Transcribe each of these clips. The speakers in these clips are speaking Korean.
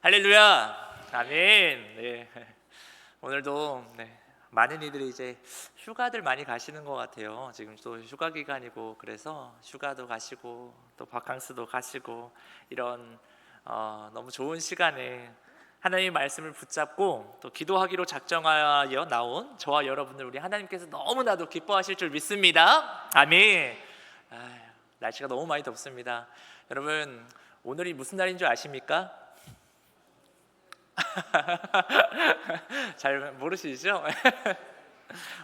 할렐루야, 아멘. 네. 오늘도 많은 이들이 이제 휴가들 많이 가시는 것 같아요. 지금 또 휴가 기간이고 그래서 휴가도 가시고 또 바캉스도 가시고 이런 너무 좋은 시간에 하나님의 말씀을 붙잡고 또 기도하기로 작정하여 나온 저와 여러분들 우리 하나님께서 너무나도 기뻐하실 줄 믿습니다. 아멘. 날씨가 너무 많이 덥습니다. 여러분 오늘이 무슨 날인 줄 아십니까? 잘 모르시죠?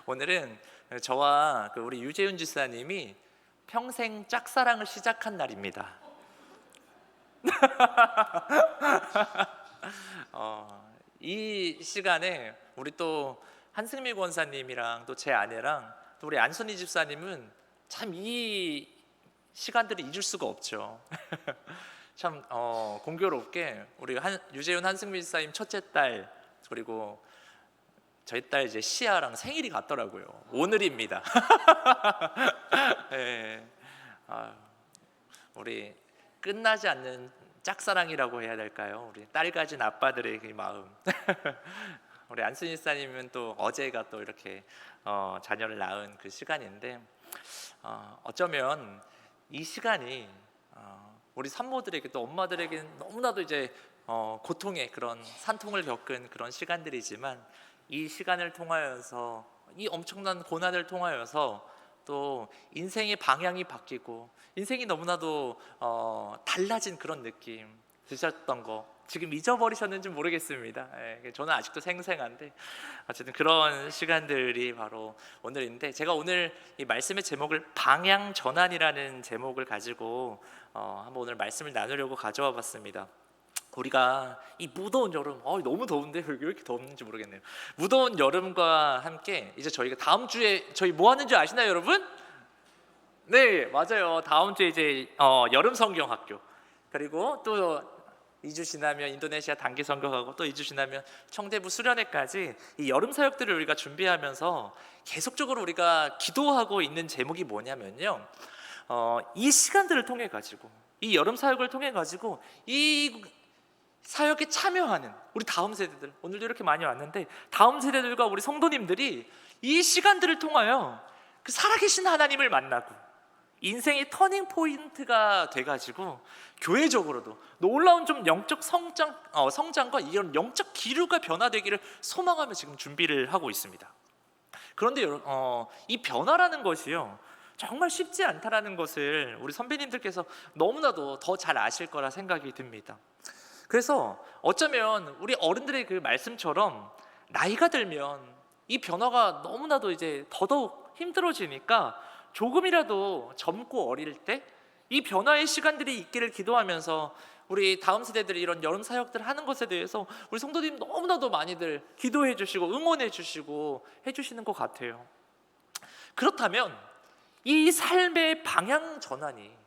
오늘은 저와 우리 유재윤 지사님이 평생 짝사랑을 시작한 날입니다. 이 시간에 우리 또 한승미 권사님이랑 또 제 아내랑 또 우리 안선희 집사님은 참 이 시간들을 잊을 수가 없죠. 참 공교롭게 우리 유재윤 한승민 집사님 첫째 딸 그리고 저희 딸 이제 시아랑 생일이 같더라고요. 오늘입니다. 네. 우리 끝나지 않는 짝사랑이라고 해야 될까요? 우리 딸 가진 아빠들의 그 마음. 우리 안순희 집사님은 또 어제가 또 이렇게 자녀를 낳은 그 시간인데 어쩌면 이 시간이 우리 산모들에게 또 엄마들에게 너무나도 이제 고통의 그런 산통을 겪은 그런 시간들이지만 이 시간을 통하여서 이 엄청난 고난을 통하여서 또 인생의 방향이 바뀌고 인생이 너무나도 달라진 그런 느낌 드셨던 거 지금 잊어버리셨는지 모르겠습니다. 저는 아직도 생생한데 어쨌든 그런 시간들이 바로 오늘인데 제가 오늘 이 말씀의 제목을 방향 전환이라는 제목을 가지고 한번 오늘 말씀을 나누려고 가져와 봤습니다. 우리가 이 무더운 여름, 너무 더운데 왜 이렇게 덥는지 모르겠네요. 무더운 여름과 함께 이제 저희가 다음 주에 저희 뭐 하는 줄 아시나요, 여러분? 네, 맞아요. 다음 주에 이제 여름 성경학교 그리고 또 2주 지나면 인도네시아 단기 선교하고 또 2주 지나면 청대부 수련회까지 이 여름 사역들을 우리가 준비하면서 계속적으로 우리가 기도하고 있는 제목이 뭐냐면요. 이 시간들을 통해 가지고 이 여름 사역을 통해 가지고 이 사역에 참여하는 우리 다음 세대들 오늘도 이렇게 많이 왔는데 다음 세대들과 우리 성도님들이 이 시간들을 통하여 그 살아계신 하나님을 만나고 인생의 터닝 포인트가 돼가지고 교회적으로도 놀라운 좀 영적 성장과 이런 영적 기류가 변화되기를 소망하며 지금 준비를 하고 있습니다. 그런데 이 변화라는 것이요 정말 쉽지 않다라는 것을 우리 선배님들께서 너무나도 더 잘 아실 거라 생각이 듭니다. 그래서 어쩌면 우리 어른들의 그 말씀처럼 나이가 들면 이 변화가 너무나도 이제 더더욱 힘들어지니까 조금이라도 젊고 어릴 때 이 변화의 시간들이 있기를 기도하면서 우리 다음 세대들이 이런 여름 사역들 하는 것에 대해서 우리 성도님 너무나도 많이들 기도해 주시고 응원해 주시고 해주시는 것 같아요. 그렇다면 이 삶의 방향 전환이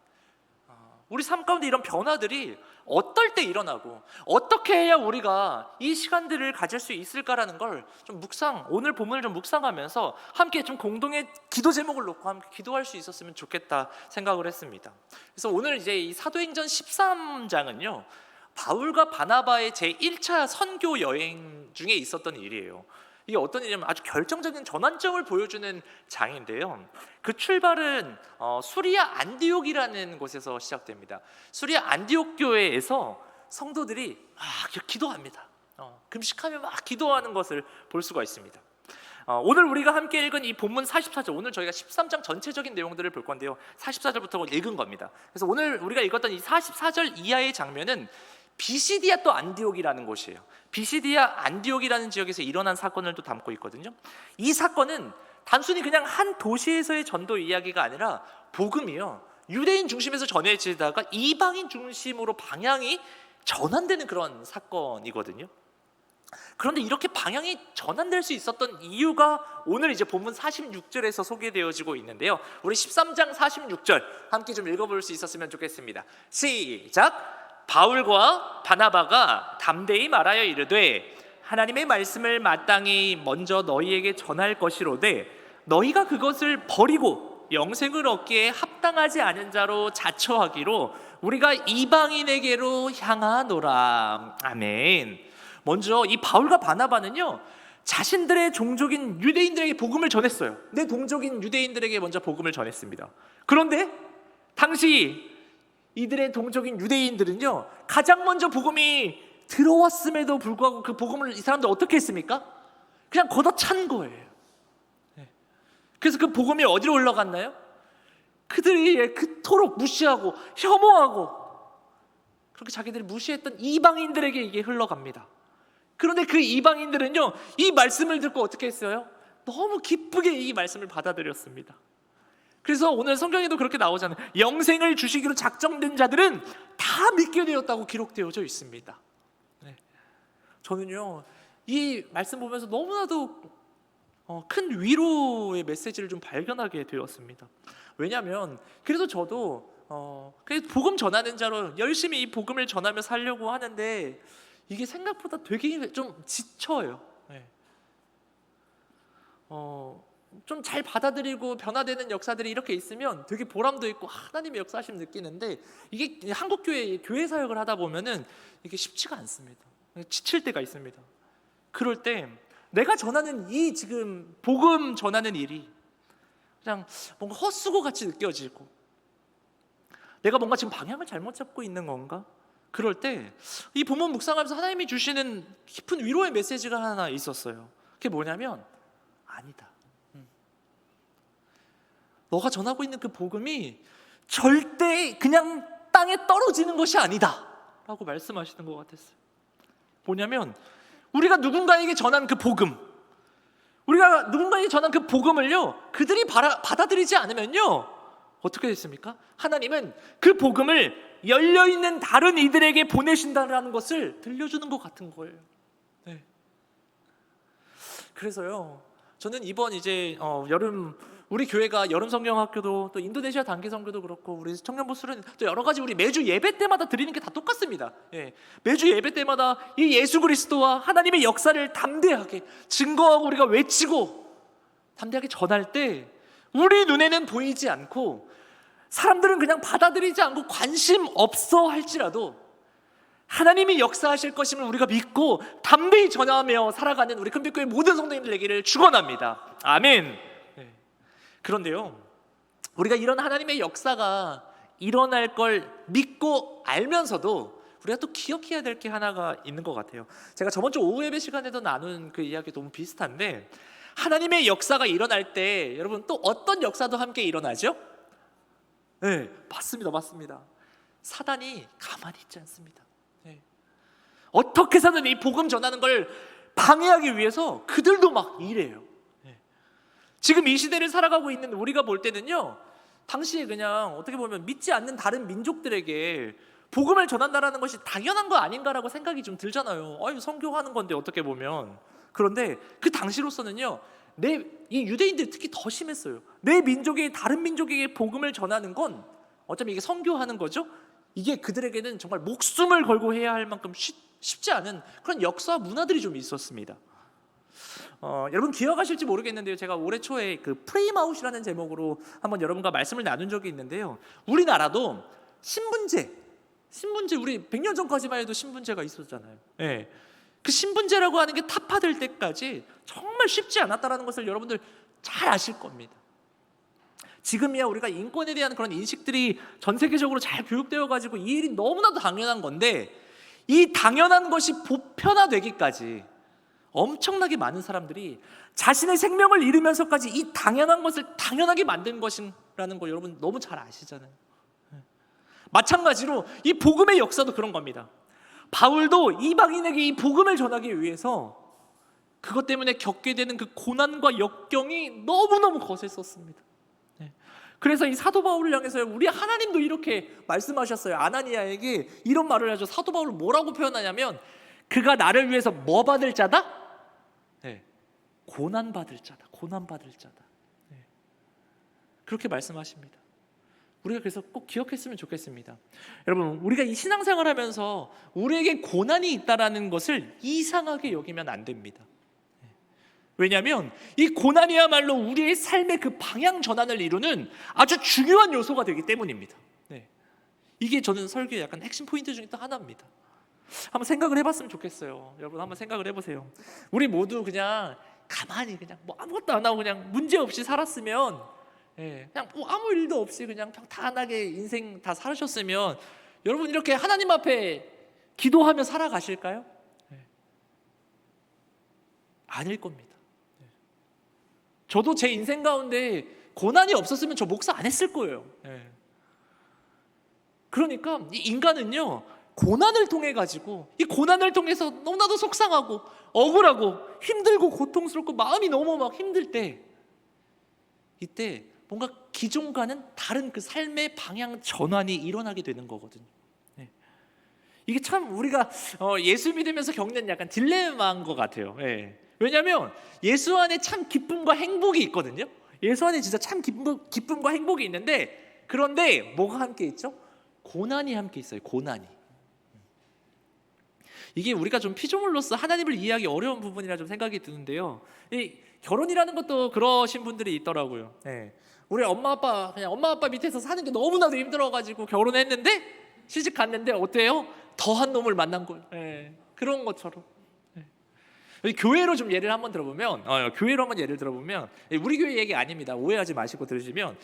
우리 삶 가운데 이런 변화들이 어떨 때 일어나고 어떻게 해야 우리가 이 시간들을 가질 수 있을까라는 걸 좀 오늘 본문을 좀 묵상하면서 함께 좀 공동의 기도 제목을 놓고 함께 기도할 수 있었으면 좋겠다 생각을 했습니다. 그래서 오늘 이제 이 사도행전 13장은요 바울과 바나바의 제1차 선교 여행 중에 있었던 일이에요. 이게 어떤 일이냐면 아주 결정적인 전환점을 보여주는 장인데요. 그 출발은 수리아 안디옥이라는 곳에서 시작됩니다. 수리아 안디옥 교회에서 성도들이 막 기도합니다. 금식하며 막 기도하는 것을 볼 수가 있습니다. 오늘 우리가 함께 읽은 이 본문 44절, 오늘 저희가 13장 전체적인 내용들을 볼 건데요 44절부터 읽은 겁니다. 그래서 오늘 우리가 읽었던 이 44절 이하의 장면은 비시디아 또 안디옥이라는 곳이에요. 비시디아 안디옥이라는 지역에서 일어난 사건을 또 담고 있거든요. 이 사건은 단순히 그냥 한 도시에서의 전도 이야기가 아니라 복음이요 유대인 중심에서 전해지다가 이방인 중심으로 방향이 전환되는 그런 사건이거든요. 그런데 이렇게 방향이 전환될 수 있었던 이유가 오늘 이제 본문 46절에서 소개되어지고 있는데요. 우리 13장 46절 함께 좀 읽어볼 수 있었으면 좋겠습니다. 시작! 바울과 바나바가 담대히 말하여 이르되 하나님의 말씀을 마땅히 먼저 너희에게 전할 것이로되 너희가 그것을 버리고 영생을 얻기에 합당하지 않은 자로 자처하기로 우리가 이방인에게로 향하노라. 아멘. 먼저 이 바울과 바나바는요, 자신들의 종족인 유대인들에게 복음을 전했어요. 내 동족인 유대인들에게 먼저 복음을 전했습니다. 그런데 당시 이들의 동족인 유대인들은요, 가장 먼저 복음이 들어왔음에도 불구하고 그 복음을 이 사람들 어떻게 했습니까? 그냥 걷어찬 거예요. 그래서 그 복음이 어디로 흘러갔나요? 그들이 그토록 무시하고 혐오하고 그렇게 자기들이 무시했던 이방인들에게 이게 흘러갑니다. 그런데 그 이방인들은요, 이 말씀을 듣고 어떻게 했어요? 너무 기쁘게 이 말씀을 받아들였습니다. 그래서 오늘 성경에도 그렇게 나오잖아요. 영생을 주시기로 작정된 자들은 다 믿게 되었다고 기록되어져 있습니다. 저는요, 이 말씀 보면서 너무나도 큰 위로의 메시지를 좀 발견하게 되었습니다. 왜냐하면 그래서 저도 복음 전하는 자로 열심히 이 복음을 전하며 살려고 하는데 이게 생각보다 되게 좀 지쳐요. 좀 잘 받아들이고 변화되는 역사들이 이렇게 있으면 되게 보람도 있고 하나님의 역사하심 느끼는데, 이게 한국 교회 사역을 하다 보면은 이게 쉽지가 않습니다. 지칠 때가 있습니다. 그럴 때 내가 전하는 이 지금 복음 전하는 일이 그냥 뭔가 헛수고 같이 느껴지고, 내가 뭔가 지금 방향을 잘못 잡고 있는 건가? 그럴 때 이 본문 묵상하면서 하나님이 주시는 깊은 위로의 메시지가 하나 있었어요. 그게 뭐냐면, 아니다, 너가 전하고 있는 그 복음이 절대 그냥 땅에 떨어지는 것이 아니다 라고 말씀하시는 것 같았어요. 뭐냐면, 우리가 누군가에게 전한 그 복음, 우리가 누군가에게 전한 그 복음을요, 그들이 받아들이지 않으면요, 어떻게 됐습니까? 하나님은 그 복음을 열려있는 다른 이들에게 보내신다는 것을 들려주는 것 같은 거예요. 그래서요, 저는 이번 이제 여름, 우리 교회가 여름 성경학교도 또 인도네시아 단기 선교도 그렇고 우리 청년부 수련 또 여러 가지 우리 매주 예배 때마다 드리는 게 다 똑같습니다. 매주 예배 때마다 이 예수 그리스도와 하나님의 역사를 담대하게 증거하고 우리가 외치고 담대하게 전할 때 우리 눈에는 보이지 않고 사람들은 그냥 받아들이지 않고 관심 없어 할지라도 하나님이 역사하실 것임을 우리가 믿고 담대히 전하며 살아가는 우리 큰빛교회 모든 성도님들 되기를 축원합니다. 아멘. 그런데요, 우리가 이런 하나님의 역사가 일어날 걸 믿고 알면서도 우리가 또 기억해야 될 게 하나가 있는 것 같아요. 제가 저번 주 오후 예배 시간에도 나눈 그 이야기 너무 비슷한데, 하나님의 역사가 일어날 때 여러분 또 어떤 역사도 함께 일어나죠? 네, 맞습니다. 사단이 가만히 있지 않습니다. 어떻게 해서든 이 복음 전하는 걸 방해하기 위해서 그들도 막 일해요. 지금 이 시대를 살아가고 있는 우리가 볼 때는요, 당시에 그냥 어떻게 보면 믿지 않는 다른 민족들에게 복음을 전한다라는 것이 당연한 거 아닌가라고 생각이 좀 들잖아요. 선교하는 건데 어떻게 보면. 그런데 그 당시로서는요, 이 유대인들이 특히 더 심했어요. 내 민족이 다른 민족에게 복음을 전하는 건 어차피 이게 선교하는 거죠. 이게 그들에게는 정말 목숨을 걸고 해야 할 만큼 쉽지 않은 그런 역사와 문화들이 좀 있었습니다. 여러분 기억하실지 모르겠는데요, 제가 올해 초에 그 프레임아웃이라는 제목으로 한번 여러분과 말씀을 나눈 적이 있는데요, 우리나라도 신분제 우리 100년 전까지만 해도 신분제가 있었잖아요. 그 신분제라고 하는 게 타파될 때까지 정말 쉽지 않았다는 것을 여러분들 잘 아실 겁니다. 지금이야 우리가 인권에 대한 그런 인식들이 전 세계적으로 잘 교육되어 가지고 이 일이 너무나도 당연한 건데, 이 당연한 것이 보편화되기까지 엄청나게 많은 사람들이 자신의 생명을 잃으면서까지 이 당연한 것을 당연하게 만든 것이라는 거 여러분 너무 잘 아시잖아요. 마찬가지로 이 복음의 역사도 그런 겁니다. 바울도 이방인에게 이 복음을 전하기 위해서 그것 때문에 겪게 되는 그 고난과 역경이 너무너무 거셌었습니다. 그래서 이 사도 바울을 향해서 우리 하나님도 이렇게 말씀하셨어요. 아나니아에게 이런 말을 하죠. 사도 바울을 뭐라고 표현하냐면, 그가 나를 위해서 뭐 받을 자다? 고난받을 자다. 그렇게 말씀하십니다. 우리가 그래서 꼭 기억했으면 좋겠습니다. 여러분, 우리가 이 신앙생활 하면서 우리에게 고난이 있다라는 것을 이상하게 여기면 안 됩니다. 왜냐하면 이 고난이야말로 우리의 삶의 그 방향 전환을 이루는 아주 중요한 요소가 되기 때문입니다. 네. 이게 저는 설교의 약간 핵심 포인트 중에 또 하나입니다. 한번 생각을 해봤으면 좋겠어요. 여러분 한번 생각을 해보세요. 우리 모두 그냥 가만히 그냥 뭐 아무것도 안 하고 그냥 문제 없이 살았으면, 그냥 뭐 아무 일도 없이 그냥 평탄하게 인생 다 살으셨으면 여러분 이렇게 하나님 앞에 기도하며 살아가실까요? 아닐 겁니다. 저도 제 인생 가운데 고난이 없었으면 저 목사 안 했을 거예요. 그러니까 이 인간은요, 고난을 통해 가지고, 이 고난을 통해서 너무나도 속상하고 억울하고 힘들고 고통스럽고 마음이 너무 막 힘들 때, 이때 뭔가 기존과는 다른 그 삶의 방향 전환이 일어나게 되는 거거든요. 이게 참 우리가 예수 믿으면서 겪는 약간 딜레마인 것 같아요. 왜냐하면 예수 안에 참 기쁨과 행복이 있거든요. 예수 안에 진짜 참 기쁨과 행복이 있는데, 그런데 뭐가 함께 있죠? 고난이 함께 있어요. 고난이. 이게 우리가 좀 피조물로서 하나님을 이해하기 어려운 부분이라 좀 생각이 드는데요. 이 결혼이라는 것도 그러신 분들이 있더라고요. 우리 엄마 아빠 밑에서 사는 게 너무나도 힘들어가지고 결혼했는데, 시집 갔는데 어때요? 더한 놈을 만난 거예요. 그런 것처럼. 교회로 좀 예를 한번 들어보면, 우리 교회 얘기 아닙니다. 오해하지 마시고 들으시면,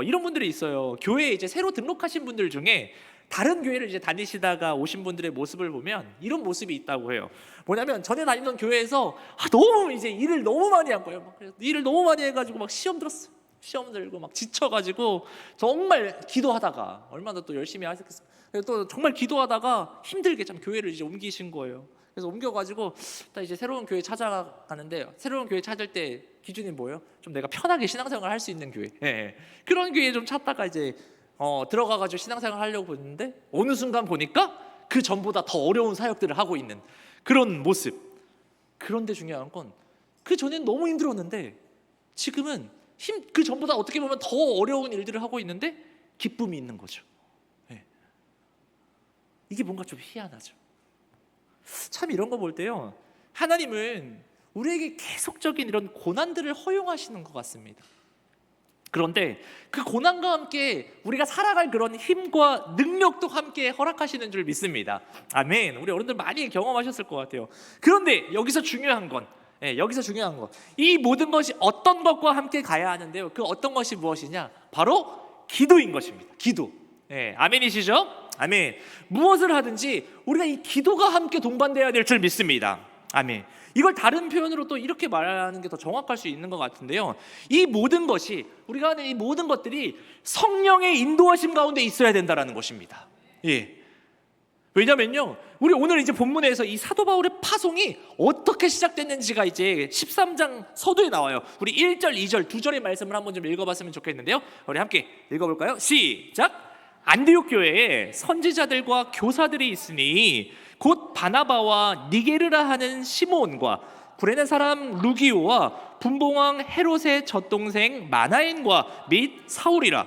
이런 분들이 있어요. 교회에 이제 새로 등록하신 분들 중에 다른 교회를 이제 다니시다가 오신 분들의 모습을 보면 이런 모습이 있다고 해요. 뭐냐면 전에 다니던 교회에서 너무 이제 일을 너무 많이 한 거예요. 일을 너무 많이 해가지고 막 시험 들었어요. 시험 들고 막 지쳐가지고 정말 기도하다가, 얼마나 또 열심히 하셨겠어요. 또 정말 기도하다가 힘들게 참 교회를 이제 옮기신 거예요. 그래서 옮겨가지고 딱 이제 새로운 교회 찾아가는데, 새로운 교회 찾을 때 기준이 뭐예요? 좀 내가 편하게 신앙생활 할 수 있는 교회. 그런 교회 좀 찾다가 이제 들어가가지고 신앙생활 하려고 보는데, 어느 순간 보니까 그 전보다 더 어려운 사역들을 하고 있는 그런 모습. 그런데 중요한 건 그 전엔 너무 힘들었는데 지금은 그 전보다 어떻게 보면 더 어려운 일들을 하고 있는데 기쁨이 있는 거죠. 이게 뭔가 좀 희한하죠. 참 이런 거 볼 때요, 하나님은 우리에게 계속적인 이런 고난들을 허용하시는 것 같습니다. 그런데 그 고난과 함께 우리가 살아갈 그런 힘과 능력도 함께 허락하시는 줄 믿습니다. 아멘. 우리 어른들 많이 경험하셨을 것 같아요. 그런데 여기서 중요한 건, 이 모든 것이 어떤 것과 함께 가야 하는데요, 그 어떤 것이 무엇이냐? 바로 기도인 것입니다. 기도. 아멘이시죠? 아멘. 무엇을 하든지 우리가 이 기도가 함께 동반돼야 될 줄 믿습니다. 아멘. 이걸 다른 표현으로 또 이렇게 말하는 게 더 정확할 수 있는 것 같은데요, 이 모든 것이, 우리가 하는 이 모든 것들이 성령의 인도하심 가운데 있어야 된다라는 것입니다. 왜냐면요, 우리 오늘 이제 본문에서 이 사도 바울의 파송이 어떻게 시작됐는지가 이제 13장 서두에 나와요. 우리 1절, 2절 두 절의 말씀을 한번 좀 읽어봤으면 좋겠는데요, 우리 함께 읽어볼까요? 시작! 안디옥 교회에 선지자들과 교사들이 있으니 곧 바나바와 니게르라 하는 시몬과 구레네 사람 루기오와 분봉왕 헤롯의 젖동생 마나엔과 및 사울이라.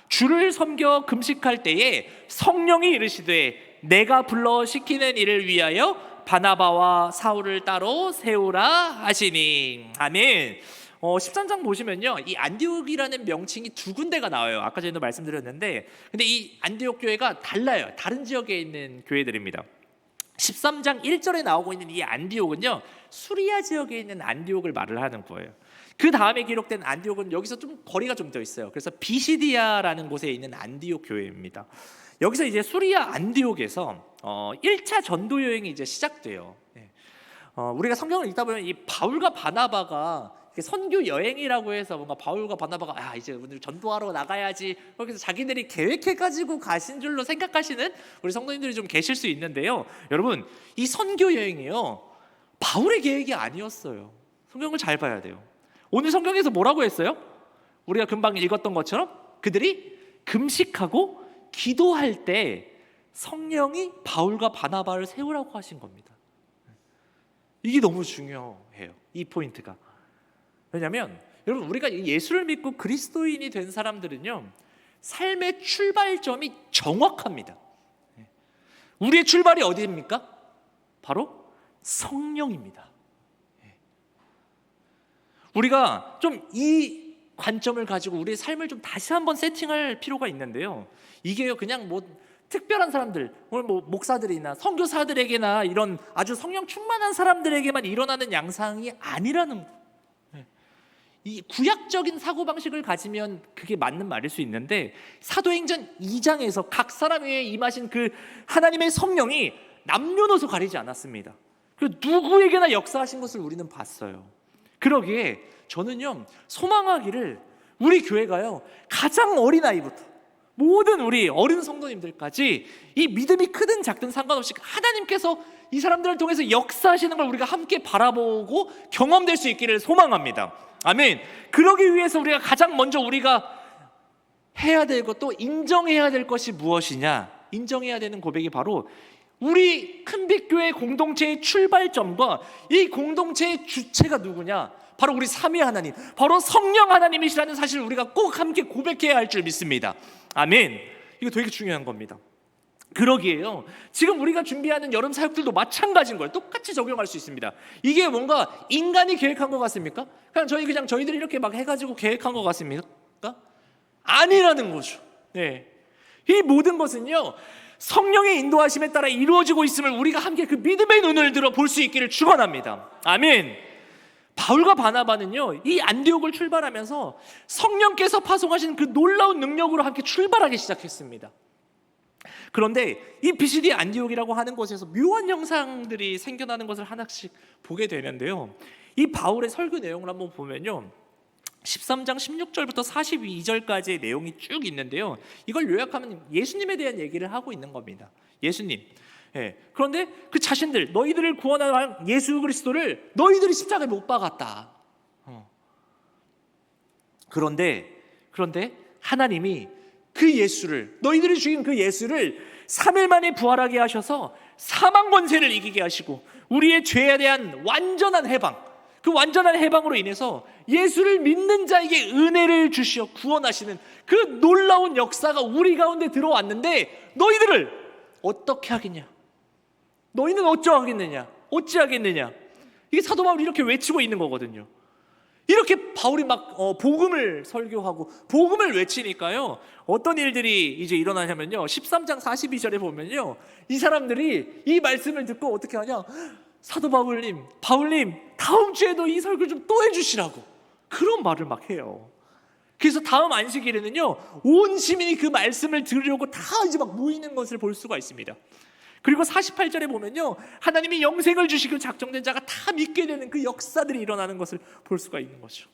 주를 섬겨 금식할 때에 성령이 이르시되 내가 불러 시키는 일을 위하여 바나바와 사울을 따로 세우라 하시니. 아멘. 13장 보시면요, 이 안디옥이라는 명칭이 두 군데가 나와요. 아까 전에도 말씀드렸는데, 근데 이 안디옥 교회가 달라요. 다른 지역에 있는 교회들입니다. 13장 1절에 나오고 있는 이 안디옥은요, 수리아 지역에 있는 안디옥을 말을 하는 거예요. 그 다음에 기록된 안디옥은 여기서 좀 거리가 좀 더 있어요. 그래서 비시디아라는 곳에 있는 안디옥 교회입니다. 여기서 이제 수리아 안디옥에서 1차 전도 여행이 이제 시작돼요. 우리가 성경을 읽다 보면 이 바울과 바나바가 선교 여행이라고 해서 뭔가 바울과 바나바가 이제 오늘 전도하러 나가야지, 거기서 자기들이 계획해가지고 가신 줄로 생각하시는 우리 성도님들이 좀 계실 수 있는데요, 여러분 이 선교 여행이요, 바울의 계획이 아니었어요. 성경을 잘 봐야 돼요. 오늘 성경에서 뭐라고 했어요? 우리가 금방 읽었던 것처럼 그들이 금식하고 기도할 때 성령이 바울과 바나바를 세우라고 하신 겁니다. 이게 너무 중요해요, 이 포인트가. 왜냐하면 여러분, 우리가 예수를 믿고 그리스도인이 된 사람들은요, 삶의 출발점이 정확합니다. 우리의 출발이 어디입니까? 바로 성령입니다. 우리가 좀 이 관점을 가지고 우리의 삶을 좀 다시 한번 세팅할 필요가 있는데요. 이게요 그냥 뭐 특별한 사람들, 오늘 뭐 목사들이나 선교사들에게나 이런 아주 성령 충만한 사람들에게만 일어나는 양상이 아니라는 거예요. 이 구약적인 사고방식을 가지면 그게 맞는 말일 수 있는데 사도행전 2장에서 각 사람 위에 임하신 그 하나님의 성령이 남녀노소 가리지 않았습니다. 그리고 누구에게나 역사하신 것을 우리는 봤어요. 그러기에 저는요 소망하기를 우리 교회가요 가장 어린아이부터 모든 우리 어린 성도님들까지 이 믿음이 크든 작든 상관없이 하나님께서 이 사람들을 통해서 역사하시는 걸 우리가 함께 바라보고 경험될 수 있기를 소망합니다. 아멘. 그러기 위해서 우리가 가장 먼저 우리가 해야 될 것도 인정해야 될 것이 무엇이냐? 인정해야 되는 고백이 바로 우리 큰빛교회 공동체의 출발점과 이 공동체의 주체가 누구냐? 바로 우리 삼위 하나님, 바로 성령 하나님이시라는 사실을 우리가 꼭 함께 고백해야 할 줄 믿습니다. 아멘. 이거 되게 중요한 겁니다. 그러기에요 지금 우리가 준비하는 여름 사역들도 마찬가지인 거예요. 똑같이 적용할 수 있습니다. 이게 뭔가 인간이 계획한 것 같습니까? 그냥 저희들이 이렇게 막 해가지고 계획한 것 같습니까? 아니라는 거죠. 네. 이 모든 것은요 성령의 인도하심에 따라 이루어지고 있음을 우리가 함께 그 믿음의 눈을 들어 볼 수 있기를 축원합니다. 아멘. 바울과 바나바는요 이 안디옥을 출발하면서 성령께서 파송하신 그 놀라운 능력으로 함께 출발하기 시작했습니다. 그런데 이 비시디 안디옥이라고 하는 곳에서 묘한 형상들이 생겨나는 것을 하나씩 보게 되는데요, 이 바울의 설교 내용을 한번 보면요 13장 16절부터 42절까지의 내용이 쭉 있는데요, 이걸 요약하면 예수님에 대한 얘기를 하고 있는 겁니다. 예수님. 그런데 그 자신들, 너희들을 구원할 예수 그리스도를 너희들이 십자가에 못 박았다. 그런데 하나님이 그 예수를, 너희들이 죽인 그 예수를 3일 만에 부활하게 하셔서 사망 권세를 이기게 하시고 우리의 죄에 대한 완전한 해방, 그 완전한 해방으로 인해서 예수를 믿는 자에게 은혜를 주시어 구원하시는 그 놀라운 역사가 우리 가운데 들어왔는데 너희들을 어떻게 하겠냐? 너희는 어찌하겠느냐? 이게 사도 바울이 이렇게 외치고 있는 거거든요. 이렇게 바울이 막 복음을 설교하고 복음을 외치니까요 어떤 일들이 이제 일어나냐면요 13장 42절에 보면요 이 사람들이 이 말씀을 듣고 어떻게 하냐, 사도 바울님 다음 주에도 이 설교 좀 또 해주시라고 그런 말을 막 해요. 그래서 다음 안식일에는요 온 시민이 그 말씀을 들으려고 다 이제 막 모이는 것을 볼 수가 있습니다. 그리고 48절에 보면요 하나님이 영생을 주시고 작정된 자가 다 믿게 되는 그 역사들이 일어나는 것을 볼 수가 있는 거죠.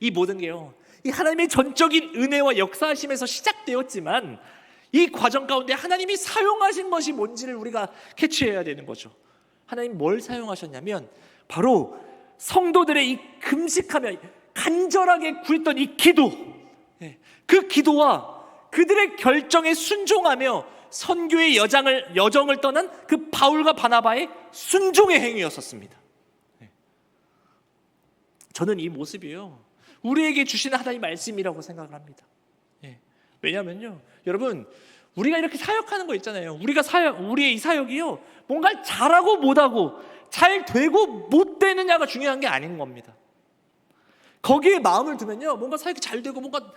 이 모든 게요 이 하나님의 전적인 은혜와 역사하심에서 시작되었지만 이 과정 가운데 하나님이 사용하신 것이 뭔지를 우리가 캐치해야 되는 거죠. 하나님 뭘 사용하셨냐면 바로 성도들의 이 금식하며 간절하게 구했던 이 기도, 그 기도와 그들의 결정에 순종하며 선교의 여정을 떠난 그 바울과 바나바의 순종의 행위였었습니다. 저는 이 모습이요 우리에게 주시는 하나님의 말씀이라고 생각을 합니다. 왜냐하면요 여러분 우리가 이렇게 사역하는 거 있잖아요. 우리의 이 사역이요 뭔가 잘하고 못하고 잘 되고 못 되느냐가 중요한 게 아닌 겁니다. 거기에 마음을 두면요 뭔가 사역이 잘 되고 뭔가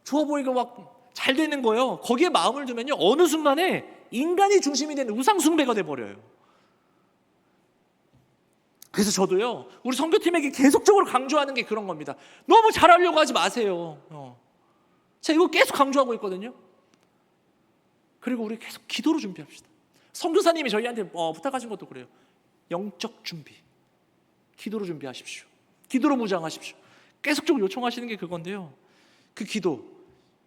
좋아 보이고 막 잘 되는 거예요. 거기에 마음을 두면요 어느 순간에 인간이 중심이 되는 우상 숭배가 돼버려요. 그래서 저도요 우리 선교팀에게 계속적으로 강조하는 게 그런 겁니다. 너무 잘하려고 하지 마세요. 제가 이거 계속 강조하고 있거든요. 그리고 우리 계속 기도로 준비합시다. 선교사님이 저희한테 부탁하신 것도 그래요. 영적 준비, 기도로 준비하십시오. 기도로 무장하십시오. 계속적으로 요청하시는 게 그건데요, 그 기도,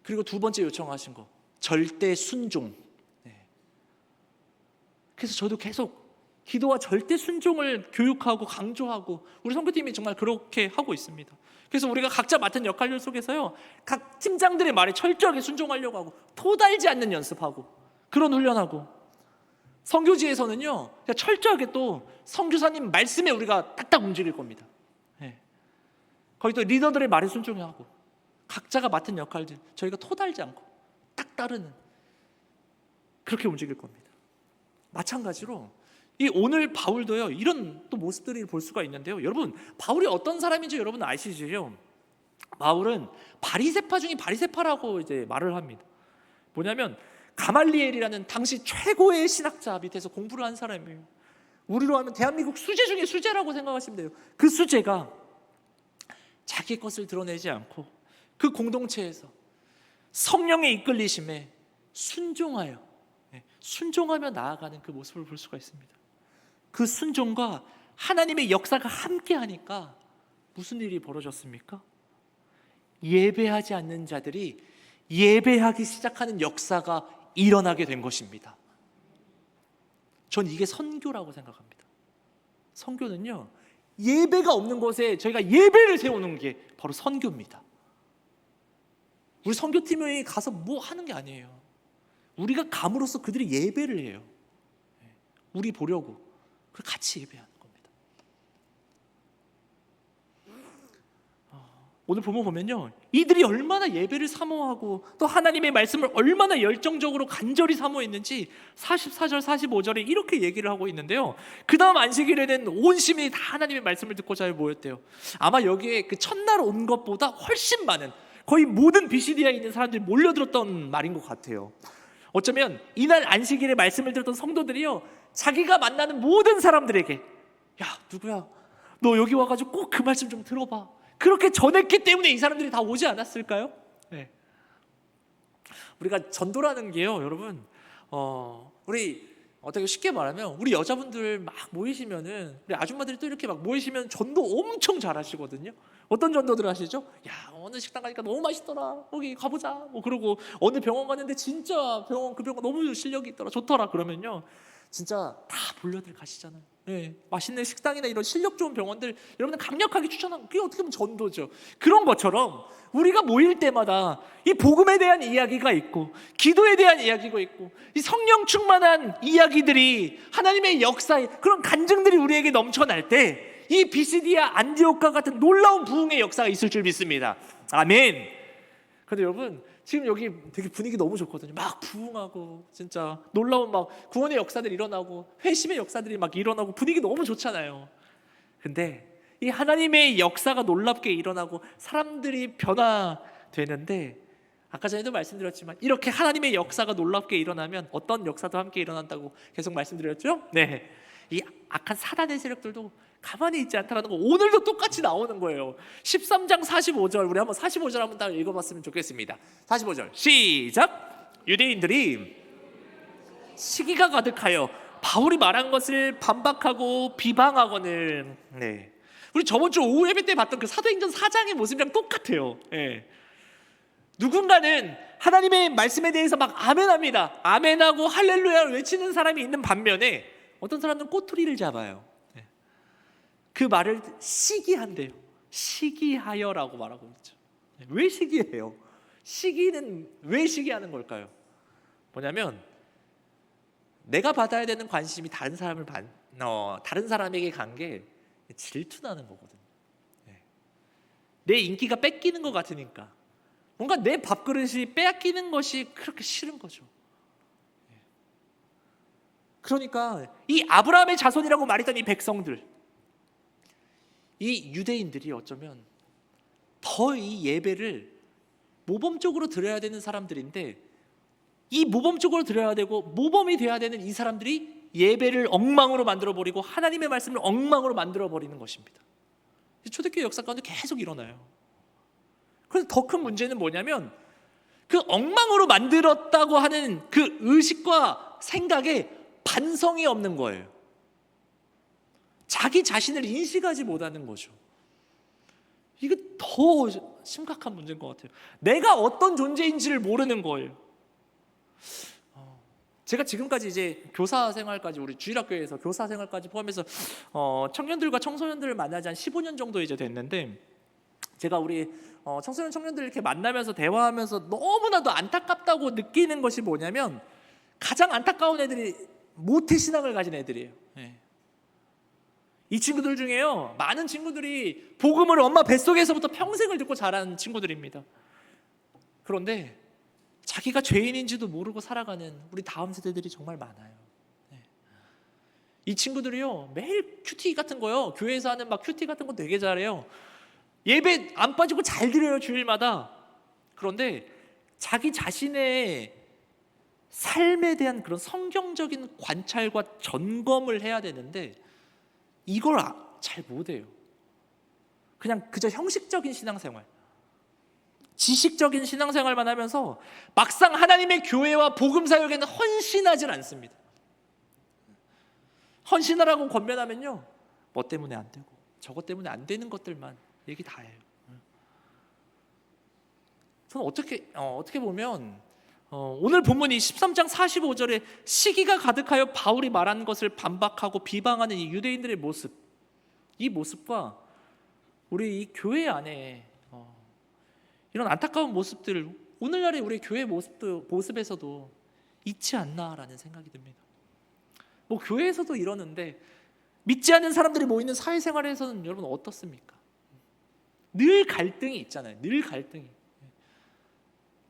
그리고 두 번째 요청하신 거 절대 순종. 그래서 저도 계속 기도와 절대 순종을 교육하고 강조하고 우리 선교팀이 정말 그렇게 하고 있습니다. 그래서 우리가 각자 맡은 역할 속에서요 각 팀장들의 말에 철저하게 순종하려고 하고 토달지 않는 연습하고 그런 훈련하고, 선교지에서는요 철저하게 또 선교사님 말씀에 우리가 딱딱 움직일 겁니다. 거기 또 리더들의 말에 순종하고 각자가 맡은 역할들 저희가 토달지 않고 딱 따르는, 그렇게 움직일 겁니다. 마찬가지로 이 오늘 바울도요 이런 또 모습들을 볼 수가 있는데요. 여러분 바울이 어떤 사람인지 여러분 아시죠? 바울은 바리새파 중에 바리새파라고 이제 말을 합니다. 뭐냐면 가말리엘이라는 당시 최고의 신학자 밑에서 공부를 한 사람이에요. 우리로 하면 대한민국 수재 중에 수재라고 생각하시면 돼요. 그 수재가 자기 것을 드러내지 않고 그 공동체에서 성령의 이끌리심에 순종하며 나아가는 그 모습을 볼 수가 있습니다. 그 순종과 하나님의 역사가 함께하니까 무슨 일이 벌어졌습니까? 예배하지 않는 자들이 예배하기 시작하는 역사가 일어나게 된 것입니다. 전 이게 선교라고 생각합니다. 선교는요, 예배가 없는 곳에 저희가 예배를 세우는 게 바로 선교입니다. 우리 선교팀이 가서 뭐 하는 게 아니에요. 우리가 감으로써 그들이 예배를 해요. 우리 보려고. 그리고 같이 예배하는 겁니다. 오늘 본문 보면요, 이들이 얼마나 예배를 사모하고 또 하나님의 말씀을 얼마나 열정적으로 간절히 사모했는지 44절 45절에 이렇게 얘기를 하고 있는데요. 그 다음 안식일에는 온 시민이 다 하나님의 말씀을 듣고 잘 모였대요. 아마 여기에 그 첫날 온 것보다 훨씬 많은, 거의 모든 비시디아에 있는 사람들이 몰려들었던 말인 것 같아요. 어쩌면 이날 안식일에 말씀을 들었던 성도들이요, 자기가 만나는 모든 사람들에게 야 누구야 너 여기 와가지고 꼭 그 말씀 좀 들어봐, 그렇게 전했기 때문에 이 사람들이 다 오지 않았을까요? 네. 우리가 전도라는 게요, 여러분, 우리 어떻게 쉽게 말하면 우리 여자분들 막 모이시면은, 우리 아줌마들이 또 이렇게 막 모이시면 전도 엄청 잘하시거든요. 어떤 전도들 하시죠? 야 어느 식당 가니까 너무 맛있더라, 거기 가보자, 뭐 그러고 어느 병원 갔는데 진짜 그 병원 너무 실력이 있더라, 좋더라, 그러면요 진짜 다 몰려들 가시잖아요. 네, 맛있는 식당이나 이런 실력 좋은 병원들 여러분들 강력하게 추천하고, 그게 어떻게 보면 전도죠. 그런 것처럼 우리가 모일 때마다 이 복음에 대한 이야기가 있고 기도에 대한 이야기가 있고 이 성령 충만한 이야기들이 하나님의 역사에 그런 간증들이 우리에게 넘쳐날 때 이 비시디아 안디옥과 같은 놀라운 부흥의 역사가 있을 줄 믿습니다. 아멘. 근데 여러분 지금 여기 되게 분위기 너무 좋거든요. 막 부흥하고 진짜 놀라운 막 구원의 역사들이 일어나고 회심의 역사들이 막 일어나고 분위기 너무 좋잖아요. 근데 이 하나님의 역사가 놀랍게 일어나고 사람들이 변화되는데, 아까 전에도 말씀드렸지만 이렇게 하나님의 역사가 놀랍게 일어나면 어떤 역사도 함께 일어난다고 계속 말씀드렸죠? 네, 이 악한 사단의 세력들도 가만히 있지 않다라는 거 오늘도 똑같이 나오는 거예요. 13장 45절, 우리 한번 45절 한번 딱 읽어봤으면 좋겠습니다. 45절 시작. 유대인들이 시기가 가득하여 바울이 말한 것을 반박하고 비방하거늘. 네, 우리 저번 주 오후 예배 때 봤던 그 사도행전 4장의 모습이랑 똑같아요. 네. 누군가는 하나님의 말씀에 대해서 막 아멘합니다. 아멘하고 할렐루야를 외치는 사람이 있는 반면에 어떤 사람들은 꼬투리를 잡아요. 그 말을 시기한대요. 시기하여라고 말하고 있죠. 왜 시기해요? 시기는 왜 시기하는 걸까요? 뭐냐면 내가 받아야 되는 관심이 다른 사람에게 간 게 질투나는 거거든요. 내 인기가 뺏기는 것 같으니까, 뭔가 내 밥그릇이 빼앗기는 것이 그렇게 싫은 거죠. 그러니까 이 아브라함의 자손이라고 말했던 이 백성들, 이 유대인들이 어쩌면 더 이 예배를 모범적으로 드려야 되는 사람들인데, 이 모범적으로 드려야 되고 모범이 돼야 되는 이 사람들이 예배를 엉망으로 만들어버리고 하나님의 말씀을 엉망으로 만들어버리는 것입니다. 초대교회 역사 가운데 계속 일어나요. 그래서 더 큰 문제는 뭐냐면 그 엉망으로 만들었다고 하는 그 의식과 생각에 반성이 없는 거예요. 자기 자신을 인식하지 못하는 거죠. 이게 더 심각한 문제인 것 같아요. 내가 어떤 존재인지를 모르는 거예요. 제가 지금까지 이제 교사 생활까지, 우리 주일학교에서 교사 생활까지 포함해서 청년들과 청소년들을 만나지 한 15년 정도 이제 됐는데, 제가 우리 청소년 청년들 이렇게 만나면서 대화하면서 너무나도 안타깝다고 느끼는 것이 뭐냐면, 가장 안타까운 애들이 모태신앙을 가진 애들이에요. 이 친구들 중에요, 많은 친구들이 복음을 엄마 뱃속에서부터 평생을 듣고 자란 친구들입니다. 그런데 자기가 죄인인지도 모르고 살아가는 우리 다음 세대들이 정말 많아요. 이 친구들이요 매일 큐티 같은 거요, 교회에서 하는 막 큐티 같은 거 되게 잘해요. 예배 안 빠지고 잘 드려요, 주일마다. 그런데 자기 자신의 삶에 대한 그런 성경적인 관찰과 점검을 해야 되는데 이걸 잘 못해요. 그냥 그저 형식적인 신앙생활, 지식적인 신앙생활만 하면서 막상 하나님의 교회와 복음 사역에는 헌신하질 않습니다. 헌신하라고 권면하면요, 뭐 때문에 안 되고 저것 때문에 안 되는 것들만 얘기 다 해요. 저는 어떻게 보면 오늘 본문이 13장 45절에 시기가 가득하여 바울이 말한 것을 반박하고 비방하는 이 유대인들의 모습, 이 모습과 우리 이 교회 안에 이런 안타까운 모습들을 오늘날의 우리 교회 모습에서도 있지 않나라는 생각이 듭니다. 뭐 교회에서도 이러는데 믿지 않는 사람들이 모이는 사회생활에서는 여러분 어떻습니까? 늘 갈등이 있잖아요. 늘 갈등이.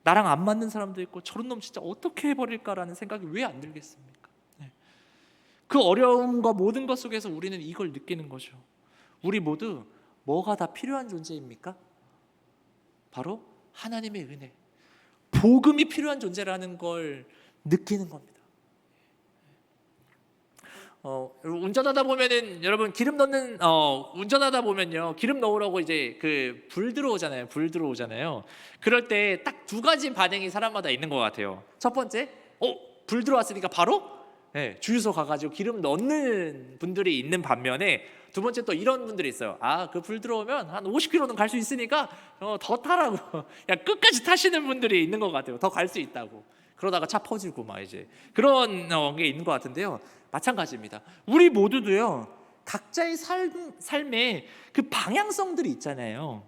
나랑 안 맞는 사람도 있고 저런 놈 진짜 어떻게 해버릴까라는 생각이 왜 안 들겠습니까? 그 어려움과 모든 것 속에서 우리는 이걸 느끼는 거죠. 우리 모두 뭐가 다 필요한 존재입니까? 바로 하나님의 은혜, 복음이 필요한 존재라는 걸 느끼는 겁니다. 운전하다 보면은 여러분 운전하다 보면요 기름 넣으라고 이제 그 불 들어오잖아요. 그럴 때 딱 두 가지 반응이 사람마다 있는 것 같아요. 첫 번째, 불 들어왔으니까 바로 주유소 가가지고 기름 넣는 분들이 있는 반면에 두 번째 또 이런 분들이 있어요. 그 불 들어오면 한 50km는 갈 수 있으니까 더 타라고 그냥 끝까지 타시는 분들이 있는 것 같아요. 더 갈 수 있다고. 그러다가 차 퍼지고 막 이제 그런 게 있는 것 같은데요. 마찬가지입니다. 우리 모두도요 각자의 삶에 그 방향성들이 있잖아요.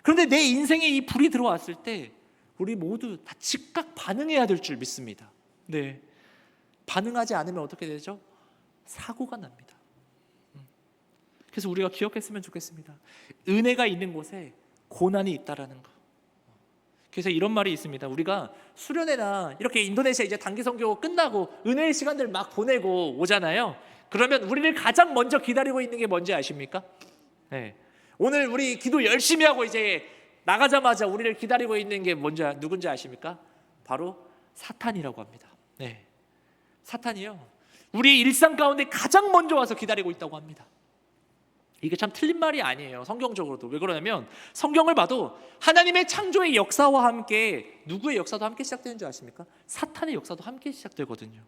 그런데 내 인생에 이 불이 들어왔을 때 우리 모두 다 즉각 반응해야 될 줄 믿습니다. 네, 반응하지 않으면 어떻게 되죠? 사고가 납니다. 그래서 우리가 기억했으면 좋겠습니다. 은혜가 있는 곳에 고난이 있다라는 거. 그래서 이런 말이 있습니다. 우리가 수련회나 이렇게 인도네시아 이제 단기 선교 끝나고 은혜의 시간들 막 보내고 오잖아요. 그러면 우리를 가장 먼저 기다리고 있는 게 뭔지 아십니까? 오늘 우리 기도 열심히 하고 이제 나가자마자 우리를 기다리고 있는 게 누군지 아십니까? 바로 사탄이라고 합니다. 사탄이요, 우리의 일상 가운데 가장 먼저 와서 기다리고 있다고 합니다. 이게 참 틀린 말이 아니에요. 성경적으로도. 왜 그러냐면 성경을 봐도 하나님의 창조의 역사와 함께 누구의 역사도 함께 시작되는 줄 아십니까? 사탄의 역사도 함께 시작되거든요.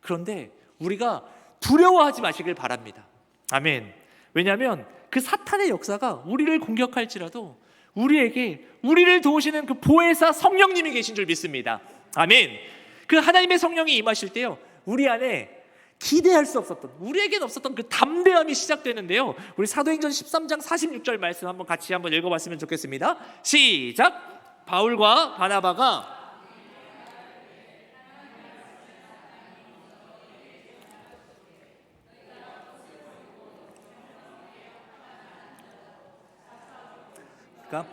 그런데 우리가 두려워하지 마시길 바랍니다. 아멘. 왜냐하면 그 사탄의 역사가 우리를 공격할지라도 우리를 도우시는 그 보혜사 성령님이 계신 줄 믿습니다. 아멘. 그 하나님의 성령이 임하실 때요 우리 안에 기대할 수 없었던, 우리에게는 없었던 그 담대함이 시작되는데요. 우리 사도행전 13장 46절 말씀 같이 한번 읽어봤으면 좋겠습니다. 시작. 바울과 바나바가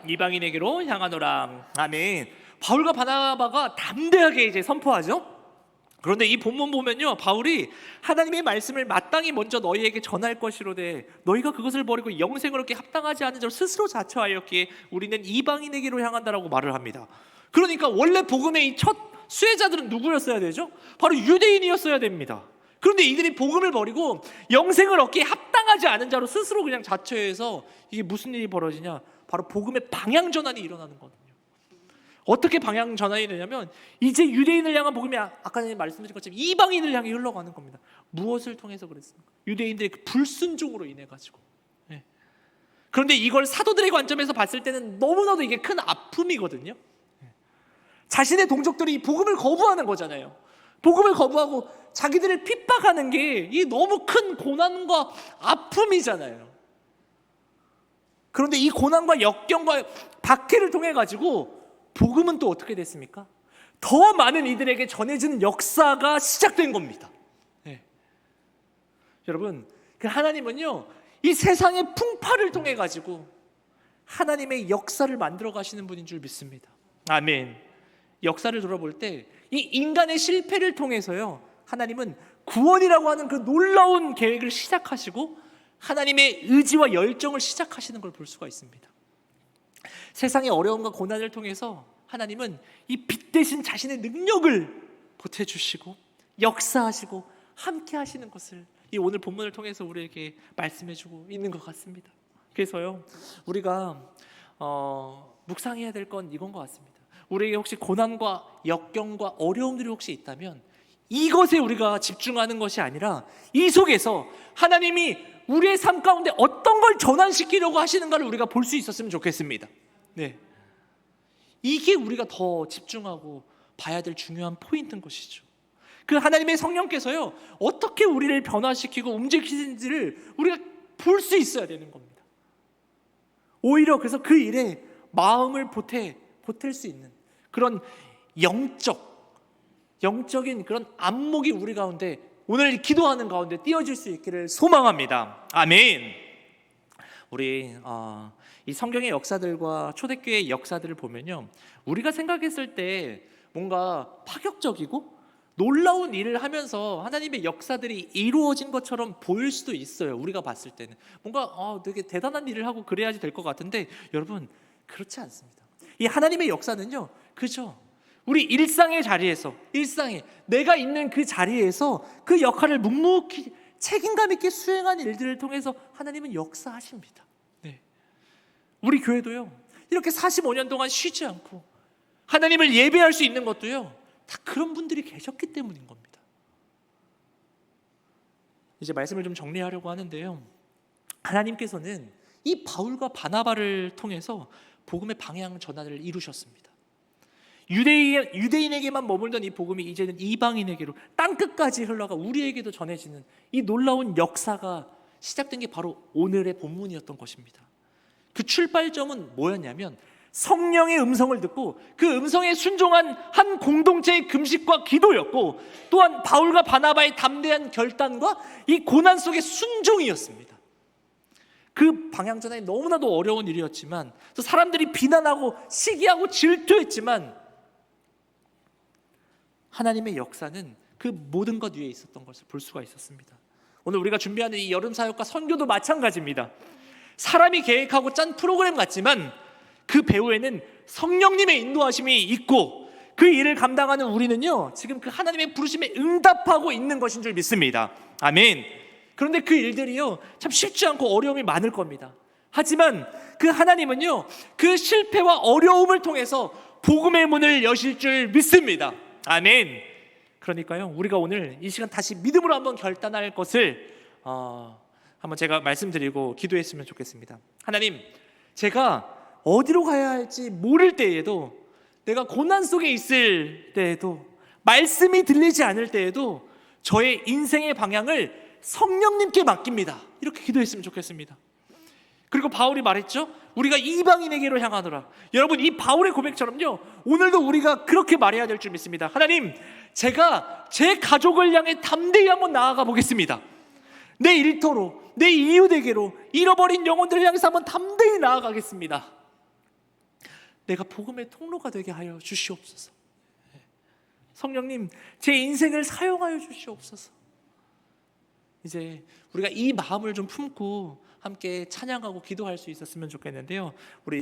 이방인에게로 향하노라. 아멘. 바울과 바나바가 담대하게 이제 선포하죠. 그런데 이 본문 보면요 바울이 하나님의 말씀을 마땅히 먼저 너희에게 전할 것이로되 너희가 그것을 버리고 영생을 얻기 합당하지 않은 자로 스스로 자처하였기에 우리는 이방인에게로 향한다라고 말을 합니다. 그러니까 원래 복음의 이 첫 수혜자들은 누구였어야 되죠? 바로 유대인이었어야 됩니다. 그런데 이들이 복음을 버리고 영생을 얻기에 합당하지 않은 자로 스스로 그냥 자처해서 이게 무슨 일이 벌어지냐? 바로 복음의 방향 전환이 일어나는 거거든요. 어떻게 방향 전환이 되냐면 이제 유대인을 향한 복음이 아까 전에 말씀드린 것처럼 이방인을 향해 흘러가는 겁니다. 무엇을 통해서 그랬습니까? 유대인들의 그 불순종으로 인해 가지고. 그런데 이걸 사도들의 관점에서 봤을 때는 너무나도 이게 큰 아픔이거든요. 자신의 동족들이 이 복음을 거부하는 거잖아요. 복음을 거부하고 자기들을 핍박하는 게 이 너무 큰 고난과 아픔이잖아요. 그런데 이 고난과 역경과 박해를 통해 가지고 복음은 또 어떻게 됐습니까? 더 많은 이들에게 전해지는 역사가 시작된 겁니다. 여러분, 그 하나님은요 이 세상의 풍파를 통해 가지고 하나님의 역사를 만들어 가시는 분인 줄 믿습니다. 아멘. 역사를 돌아볼 때 이 인간의 실패를 통해서요 하나님은 구원이라고 하는 그 놀라운 계획을 시작하시고 하나님의 의지와 열정을 시작하시는 걸 볼 수가 있습니다. 세상의 어려움과 고난을 통해서 하나님은 이 빛 대신 자신의 능력을 보태주시고 역사하시고 함께 하시는 것을 이 오늘 본문을 통해서 우리에게 말씀해주고 있는 것 같습니다. 그래서요, 우리가 묵상해야 될 건 이건 것 같습니다. 우리에게 혹시 고난과 역경과 어려움들이 혹시 있다면 이것에 우리가 집중하는 것이 아니라 이 속에서 하나님이 우리의 삶 가운데 어떤 걸 전환시키려고 하시는가를 우리가 볼 수 있었으면 좋겠습니다. 네, 이게 우리가 더 집중하고 봐야 될 중요한 포인트인 것이죠. 그 하나님의 성령께서요, 어떻게 우리를 변화시키고 움직이시는지를 우리가 볼 수 있어야 되는 겁니다. 오히려 그래서 그 일에 마음을 보탤 수 있는 그런 영적인 그런 안목이 우리 가운데 오늘 기도하는 가운데 띄어질 수 있기를 소망합니다. 아멘. 우리 이 성경의 역사들과 초대교회의 역사들을 보면요, 우리가 생각했을 때 뭔가 파격적이고 놀라운 일을 하면서 하나님의 역사들이 이루어진 것처럼 보일 수도 있어요. 우리가 봤을 때는 뭔가 되게 대단한 일을 하고 그래야지 될 것 같은데, 여러분 그렇지 않습니다. 이 하나님의 역사는요, 그죠? 우리 일상의 자리에서, 일상에 내가 있는 그 자리에서 그 역할을 묵묵히 책임감 있게 수행한 일들을 통해서 하나님은 역사하십니다. 네. 우리 교회도요, 이렇게 45년 동안 쉬지 않고 하나님을 예배할 수 있는 것도요, 다 그런 분들이 계셨기 때문인 겁니다. 이제 말씀을 좀 정리하려고 하는데요, 하나님께서는 이 바울과 바나바를 통해서 복음의 방향 전환을 이루셨습니다. 유대인에게만 머물던 이 복음이 이제는 이방인에게로 땅끝까지 흘러가 우리에게도 전해지는 이 놀라운 역사가 시작된 게 바로 오늘의 본문이었던 것입니다. 그 출발점은 뭐였냐면 성령의 음성을 듣고 그 음성에 순종한 한 공동체의 금식과 기도였고, 또한 바울과 바나바의 담대한 결단과 이 고난 속의 순종이었습니다. 그 방향 전환이 너무나도 어려운 일이었지만, 또 사람들이 비난하고 시기하고 질투했지만 하나님의 역사는 그 모든 것 위에 있었던 것을 볼 수가 있었습니다. 오늘 우리가 준비하는 이 여름 사역과 선교도 마찬가지입니다. 사람이 계획하고 짠 프로그램 같지만 그 배후에는 성령님의 인도하심이 있고, 그 일을 감당하는 우리는요, 지금 그 하나님의 부르심에 응답하고 있는 것인 줄 믿습니다. 아멘. 그런데 그 일들이요, 참 쉽지 않고 어려움이 많을 겁니다. 하지만 그 하나님은요, 그 실패와 어려움을 통해서 복음의 문을 여실 줄 믿습니다. 아멘. 그러니까요, 우리가 오늘 이 시간 다시 믿음으로 한번 결단할 것을 한번 제가 말씀드리고 기도했으면 좋겠습니다. 하나님, 제가 어디로 가야 할지 모를 때에도, 내가 고난 속에 있을 때에도, 말씀이 들리지 않을 때에도 저의 인생의 방향을 성령님께 맡깁니다. 이렇게 기도했으면 좋겠습니다. 그리고 바울이 말했죠, 우리가 이방인에게로 향하노라. 여러분, 이 바울의 고백처럼요, 오늘도 우리가 그렇게 말해야 될 줄 믿습니다. 하나님, 제가 제 가족을 향해 담대히 한번 나아가 보겠습니다. 내 일터로, 내 이웃에게로, 잃어버린 영혼들을 향해서 한번 담대히 나아가겠습니다. 내가 복음의 통로가 되게 하여 주시옵소서. 성령님, 제 인생을 사용하여 주시옵소서. 이제 우리가 이 마음을 좀 품고 함께 찬양하고 기도할 수 있었으면 좋겠는데요, 우리